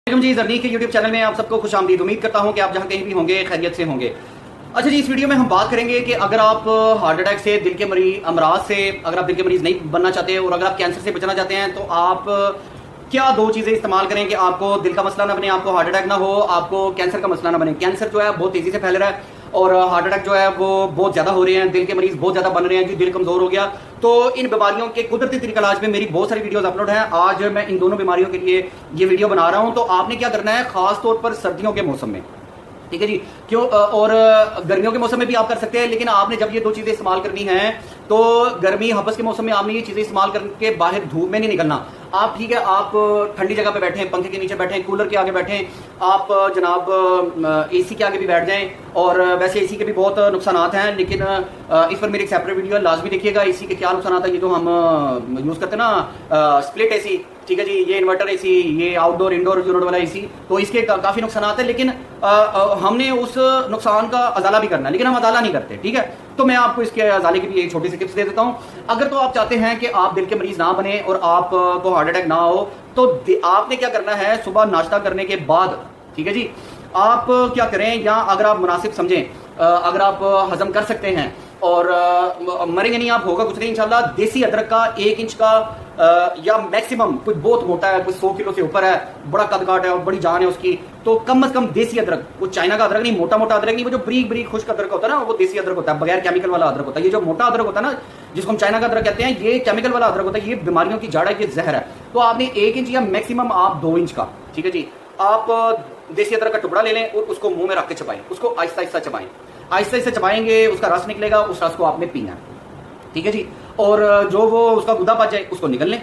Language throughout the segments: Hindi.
जी जर्नी के यूट्यूब चैनल में आप सबको खुश आमदीद। उम्मीद करता हूं कि आप जहां कहीं भी होंगे खैरियत से होंगे। अच्छा जी, इस वीडियो में हम बात करेंगे कि अगर आप हार्ट अटैक से, दिल के मरीज अमराज से, अगर आप दिल के मरीज नहीं बनना चाहते और अगर आप कैंसर से बचना चाहते हैं तो आप क्या दो चीजें इस्तेमाल करें कि आपको दिल का मसला ना बने, आपको हार्ट अटैक ना हो, आपको कैंसर का मसला ना बने। कैंसर जो है बहुत तेजी से फैल रहा है और हार्ट अटैक जो है वो बहुत ज्यादा हो रहे हैं, दिल के मरीज बहुत ज्यादा बन रहे हैं, जी दिल कमजोर हो गया। तो इन बीमारियों के कुदरती तरीका इलाज में मेरी बहुत सारी वीडियोस अपलोड हैं। आज मैं इन दोनों बीमारियों के लिए ये वीडियो बना रहा हूं। तो आपने क्या करना है, खास तौर पर सर्दियों के मौसम में, ठीक है जी, क्यों, और गर्मियों के मौसम में भी आप कर सकते हैं, लेकिन आपने जब ये दो चीजें इस्तेमाल करनी है तो गर्मी हबस के मौसम में आपने ये चीजें इस्तेमाल करके बाहर धूप में नहीं निकलना। आप ठीक है, आप ठंडी जगह पे बैठे, पंखे के नीचे बैठे, कूलर के आगे बैठे, आप जनाब एसी के आगे भी बैठ जाएं। और वैसे एसी के भी बहुत नुकसानात हैं, लेकिन इस पर मेरी एक सेपरेट वीडियो लाजमी देखिएगा। एसी के क्या नुकसान है, ये जो हम यूज करते हैं ना स्प्लिट एसी, ठीक है जी, ये इन्वर्टर एसी, ये आउटडोर इंडोर यूनिट वाला एसी, तो इसके काफी नुकसान हैं। लेकिन हमने उस नुकसान का अजाला भी करना है, लेकिन हम अजाला नहीं करते, ठीक है। तो मैं आपको इसके अजाले की भी एक छोटी सी टिप्स दे देता हूं। अगर तो आप चाहते हैं कि आप दिल के मरीज ना बने और आपको हार्ट अटैक ना हो, तो आपने क्या करना है, सुबह नाश्ता करने के बाद, ठीक है जी, आप क्या करें, या अगर आप मुनासिब समझें, अगर आप हजम कर सकते हैं और मरेंगे नहीं आप, होगा कुछ नहीं इंशाल्लाह। देसी अदरक का 1 इंच का या मैक्सिमम, कुछ बहुत मोटा है, कुछ 100 किलो से ऊपर है, बड़ा कदकाट है और बड़ी जान है उसकी, तो कम से कम देसी अदरक, वो चाइना का अदरक नहीं, मोटा मोटा अदरक नहीं, वो जो ब्रीक ब्रीक खुश्क अदरक होता है ना, वो देसी अदरक होता है, बगैर केमिकल वाला अदरक होता है। ये जो मोटा अदरक होता है ना, जिसको हम चाइना का अदरक कहते हैं, ये केमिकल वाला अदरक होता है, ये बीमारियों की जड़ है, ये जहर है। तो आपने 1 इंच या मैक्सिमम आप 2 इंच का, ठीक है जी, आप देसी अदरक का टुकड़ा ले लें और उसको मुंह में रख के चबाएं, उसको आहिस्ता आहिस्ता चबाएं, आहिस्ता आहिस्ता चबाएंगे, उसका रस निकलेगा, उस रस को आपने पीना है, ठीक है जी। और जो वो उसका गुदा बच जाए उसको निकल लें।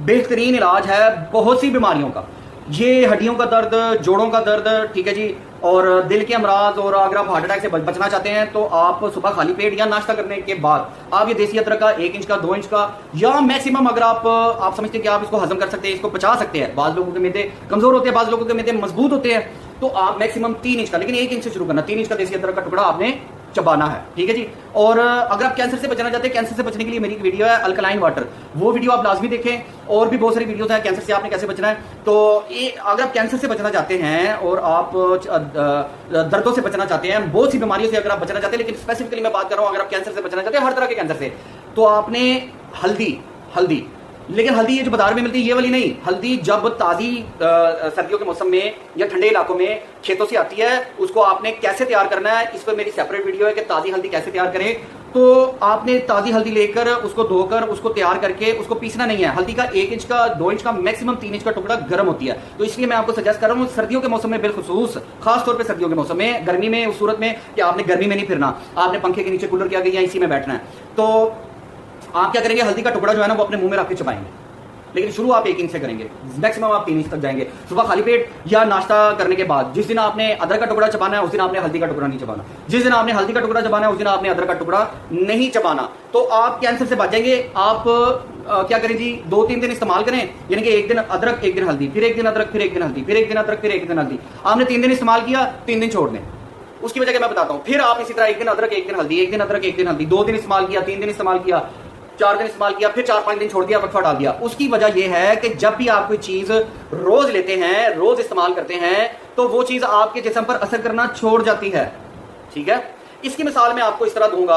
बेहतरीन इलाज है बहुत सी बीमारियों का, ये हड्डियों का दर्द, जोड़ों का दर्द, ठीक है जी, और दिल के अमराज, और अगर आप हार्ट अटैक से बचना चाहते हैं तो आप सुबह खाली पेट या नाश्ता करने के बाद आप ये देसी अदरक का 1 इंच का, 2 इंच का, या मैक्सिमम अगर आप समझते हैं कि आप इसको हजम कर सकते हैं, इसको पचा सकते हैं, बाज लोगों के मैदे कमजोर होते हैं, बाज लोगों के मैदे मजबूत होते हैं, तो आप मैक्सिमम 3 इंच का, लेकिन 1 इंच से शुरू करना, 3 इंच का देसी अदरक का टुकड़ा आपने चबाना है, ठीक है जी। और अगर आप कैंसर से बचना चाहते हैं, कैंसर से बचने के लिए मेरी वीडियो है अल्कलाइन वाटर, वो वीडियो आप लाजमी देखें। और भी बहुत सारी वीडियोस हैं कैंसर से आपने कैसे बचना है। तो ये अगर आप कैंसर से बचना चाहते हैं और आप दर्दों से बचना चाहते हैं, बहुत सी बीमारियों से अगर आप बचना चाहते हैं, लेकिन स्पेसिफिकली मैं बात कर रहा हूं अगर आप कैंसर से बचना चाहते हैं, हर तरह के कैंसर से, तो आपने हल्दी, लेकिन हल्दी ये जो बाजार में मिलती है ये वाली नहीं, हल्दी जब ताजी सर्दियों के मौसम में या ठंडे इलाकों में खेतों से आती है, उसको आपने कैसे तैयार करना है, इस पर मेरी सेपरेट वीडियो है कि ताजी हल्दी कैसे तैयार करें। तो आपने ताजी हल्दी लेकर उसको धोकर उसको तैयार करके उसको पीसना नहीं है। हल्दी का 1 इंच का, 2 इंच का, मैक्सिमम 3 इंच का टुकड़ा गर्म होती है, तो इसलिए मैं आपको सजेस्ट कर रहा हूँ सर्दियों के मौसम में, बिलखुसूस खास तौर पे सर्दियों के मौसम में, गर्मी में उस सूरत में कि आपने गर्मी में नहीं फिरना, आपने पंखे के नीचे, कूलर के आगे या इसी में बैठना है, तो आप क्या करेंगे, हल्दी का टुकड़ा जो है ना वो अपने मुंह में रख के चबाएंगे, लेकिन शुरू आप 1 इंच से करेंगे, मैक्सिमम आप 3 इंच तक जाएंगे सुबह खाली पेट या नाश्ता करने के बाद। जिस दिन आपने अदरक का टुकड़ा चबाना है उस दिन आपने हल्दी का टुकड़ा नहीं चबाना, जिस दिन आपने हल्दी का टुकड़ा चबाना है उस दिन आपने अदरक का टुकड़ा नहीं चबाना, तो आप कैंसर से बच जाएंगे। आप क्या करें जी, 2-3 दिन इस्तेमाल करें, यानी कि 1 दिन अदरक, 1 दिन हल्दी, फिर 1 दिन अदरक, फिर 1 दिन हल्दी, फिर 1 दिन अदरक, फिर 1 दिन हल्दी। आपने 3 दिन इस्तेमाल किया, 3 दिन छोड़ दें, उसकी वजह मैं बताता हूं। फिर आप इसी तरह 1 दिन अदरक, 1 दिन हल्दी, 1 दिन अदरक, 1 दिन हल्दी, 2 दिन इस्तेमाल किया, 3 दिन इस्तेमाल किया, 4 दिन इस्तेमाल किया, फिर 4-5 दिन छोड़ दिया, वक्फा डाल दिया। उसकी वजह यह है कि जब भी आप कोई चीज रोज लेते हैं, रोज इस्तेमाल करते हैं, तो वो चीज आपके जिस्म पर असर करना छोड़ जाती है, ठीक है। इसकी मिसाल मैं आपको इस तरह दूंगा,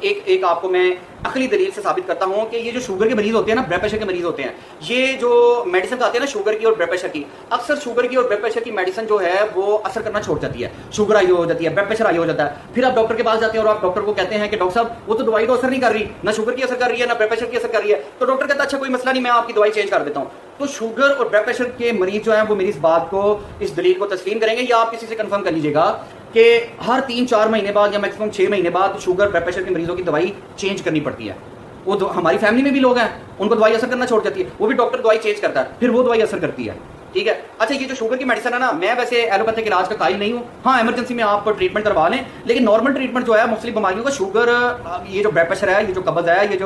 एक आपको मैं अकली दलील से साबित करता हूं कि ये जो शुगर के मरीज होते हैं ना, ब्लड प्रेशर के मरीज होते हैं, ये जो मेडिसिन खाते हैं ना शुगर की और ब्लड प्रेशर की, अक्सर शुगर की और ब्लड प्रेशर की मेडिसिन जो है वो असर करना छोड़ जाती है, शुगर हाई हो जाती है, ब्लड प्रेशर हाई हो जाता है। फिर आप डॉक्टर के पास जाते हैं और आप डॉक्टर को कहते हैं कि डॉक्टर साहब वो तो दवाई तो असर नहीं कर रही, ना शुगर की असर कर रही है, ना ब्लड प्रेशर की असर कर रही है। तो डॉक्टर कहता है अच्छा कोई मसला नहीं, मैं आपकी दवाई चेंज कर देता हूं। तो शुगर और ब्लड प्रेशर के मरीज जो है वो मेरी इस बात को, इस दलील को तस्लीम करेंगे, या आप किसी से कंफर्म कर लीजिएगा कि हर 3-4 महीने बाद या मैक्सिमम 6 महीने बाद शुगर ब्लड प्रेशर के मरीजों की दवाई चेंज करनी पड़ती है। वो हमारी फैमिली में भी लोग हैं, उनको दवाई असर करना छोड़ जाती है, वो भी डॉक्टर दवाई चेंज करता है, फिर वो दवाई असर करती है, ठीक है। अच्छा, ये जो शुगर की मेडिसिन है ना, मैं वैसे एलोपैथिक इलाज का कायल नहीं हूँ, हाँ इमरजेंसी में आप ट्रीटमेंट करवा लें, लेकिन नॉर्मल ट्रीटमेंट जो है मुख्तलिफ बीमारियों का, शुगर, ये जो ब्लड प्रेशर है, ये जो कब्ज है, ये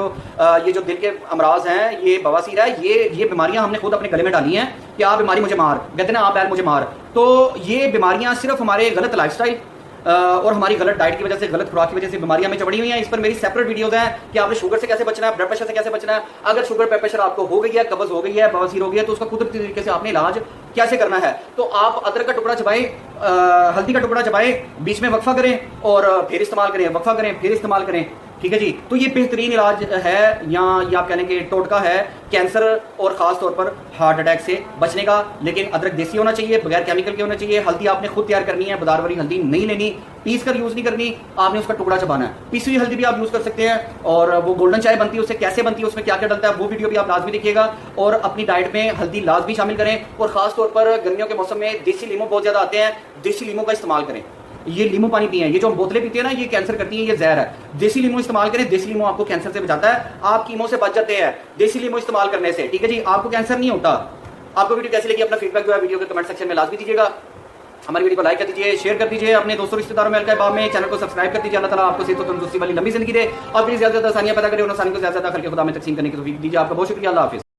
जो दिल के अमराज हैं, ये बवासीर है, ये बीमारियां हमने खुद अपने गले में डाली हैं कि आप बीमारी मुझे मार, कहते ना आप बैल मुझे मार। तो ये बीमारियां सिर्फ हमारे गलत लाइफस्टाइल, और हमारी गलत डाइट की वजह से, गलत खुराक की वजह से बीमारियां हमें चढ़ी हुई हैं। इस पर मेरी सेपरेट वीडियोस हैं कि आपने शुगर से कैसे बचना है, ब्लड प्रेशर से कैसे बचना है। अगर शुगर ब्लड प्रेशर आपको हो गई है, कब्ज हो गई है, बवासीर हो गई है, तो उसका कुदरती तरीके से आपने इलाज कैसे करना है। तो आप अदरक का टुकड़ा चबाएं, हल्दी का टुकड़ा चबाएं, बीच में वक्फा करें और फिर इस्तेमाल करें, वक्फा करें फिर इस्तेमाल करें। ठीक है जी। तो ये बेहतरीन इलाज है, या ये आप कहने के टोटका है कैंसर और खास तौर पर हार्ट अटैक से बचने का। लेकिन अदरक देसी होना चाहिए, बगैर केमिकल के होना चाहिए। हल्दी आपने खुद तैयार करनी है, बाजार वाली हल्दी नहीं लेनी, पीस कर यूज नहीं करनी, आपने उसका टुकड़ा चबाना है। पीसी हुई हल्दी भी आप यूज कर सकते हैं। और वो गोल्डन चाय बनती है, उससे कैसे बनती है, उसमें क्या क्या डलता है, वो वीडियो भी आप लाजमी देखिएगा। और अपनी डाइट में हल्दी लाजमी शामिल करें। और खास तौर पर गर्मियों के मौसम में देसी लीमू बहुत ज्यादा आते हैं, देसी लीमू का इस्तेमाल करें। ये लीमू पानी पिए, ये जो हम बोतलें पीते हैं ना, ये कैंसर करती है, ये जहर है। देसी लीमू इस्तेमाल करें, देसी लीमू आपको कैंसर से बचाता है, आप कीमो से बच जाते हैं देसी लीमू इस्तेमाल करने से। ठीक है जी, आपको कैंसर नहीं होता। आपको वीडियो कैसी लगी, अपना फीडबैक जो है वीडियो के कमेंट सेक्शन में लाजमी दीजिएगा। हमारी वीडियो को लाइक कर दीजिए, शेयर कर दीजिए अपने दोस्तों रिश्तेदारों में, अलका में चैनल को सब्सक्राइब कर दीजिए। अल्लाह ताला आपको सेहत और तंदुरुस्ती वाली लंबी जिंदगी दे और फिर ज्यादा आसानियां पैदा करें, उन आसानी को ज्यादा खल्के खुदा में तकसीम करने की तौफीक दीजिए। आपका बहुत शुक्रिया, अल्लाह हाफिज़।